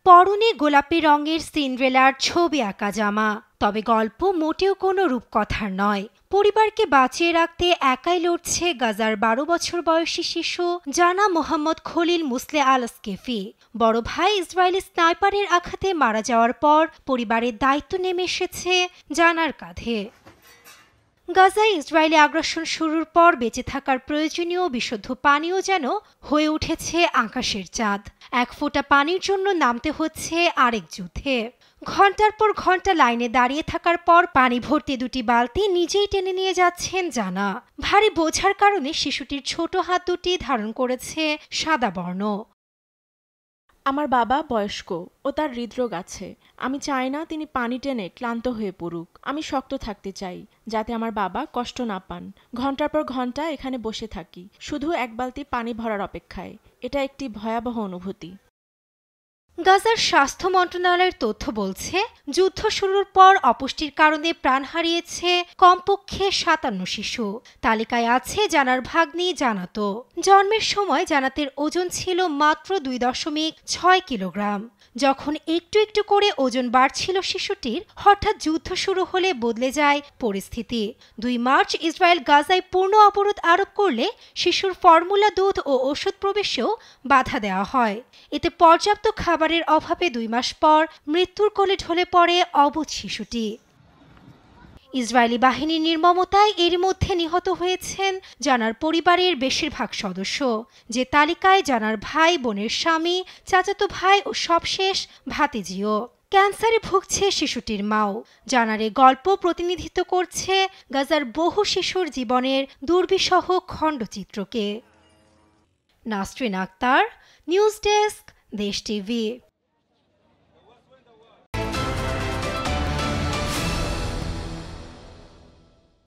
পরনে গোলাপি রঙের সিন্ড্রেলার ছবি আঁকা জামা, তবে গল্প মোটেও কোনো রূপকথার নয়। পরিবারকে বাঁচিয়ে রাখতে একাই লড়ছে গাজার ১২ বছর বয়সী শিশু জানা মোহাম্মদ খলিল মুসলে আল স্কেফি। বড় ভাই ইসরায়েলি স্নাইপারের আঘাতে মারা যাওয়ার পর পরিবারের দায়িত্ব নেমে এসেছে জানার কাঁধে। গাজায় ইসরায়েলি আগ্রাসন শুরুর পর বেঁচে থাকার প্রয়োজনীয় বিশুদ্ধ পানিও যেন হয়ে উঠেছে আকাশের চাঁদ। এক ফোঁটা পানির জন্য নামতে হচ্ছে আরেক যুদ্ধে। ঘন্টার পর ঘন্টা লাইনে দাঁড়িয়ে থাকার পর পানি ভর্তি দুটি বালতি নিজেই টেনে নিয়ে যাচ্ছেন জানা। ভারী বোঝার কারণে শিশুটির ছোট হাত দুটি ধারণ করেছে সাদা বর্ণ। আমার বাবা বয়স্ক ও তার হৃদরোগ আছে। আমি চাই না তিনি পানি টেনে ক্লান্ত হয়ে পড়ুক। আমি শক্ত থাকতে চাই যাতে আমার বাবা কষ্ট না পান। ঘন্টার পর ঘন্টা এখানে বসে থাকি শুধু এক বালতি পানি ভরার অপেক্ষায়। এটা একটি ভয়াবহ অনুভূতি। গাজার স্বাস্থ্য মন্ত্রণালয়ের তথ্য বলছে, যুদ্ধ শুরুর পর অপুষ্টির কারণে প্রাণ হারিয়েছে কমপক্ষে ৫৭ শিশু। তালিকায় আছে জানার ভাগ্নি জানাতো। জন্মের সময় জানাতের ওজন ছিল মাত্র ২.৬ কিলোগ্রাম। যখন একটু একটু করে ওজন বাড়ছিল শিশুটির, হঠাৎ যুদ্ধ শুরু হলে বদলে যায় পরিস্থিতি। ২ মার্চ ইসরায়েল গাজায় পূর্ণ অবরোধ আরোপ করলে শিশুর ফর্মুলা দুধ ও ওষুধ প্রবেশেও বাধা দেওয়া হয়। এতে পর্যাপ্ত খাবারের অভাবে ২ মাস পর মৃত্যুর কোলে ঢলে পড়ে অবুঝ শিশুটি। ইসরায়েলি বাহিনীর নির্মমতায় এর মধ্যে নিহত হয়েছেন জানার পরিবারের বেশিরভাগ সদস্য, যে তালিকায় জানার ভাই, বোনের স্বামী, চাচাতো ভাই ও সবশেষ ভাতিজিও। ক্যান্সারে ভুগছে শিশুটির মাও। জানার এ গল্প প্রতিনিধিত্ব করছে গাজার বহু শিশুর জীবনের দুর্বিষহ খণ্ডচিত্রকে। নাসরিন আক্তার, নিউজ ডেস্ক, দেশ টিভি।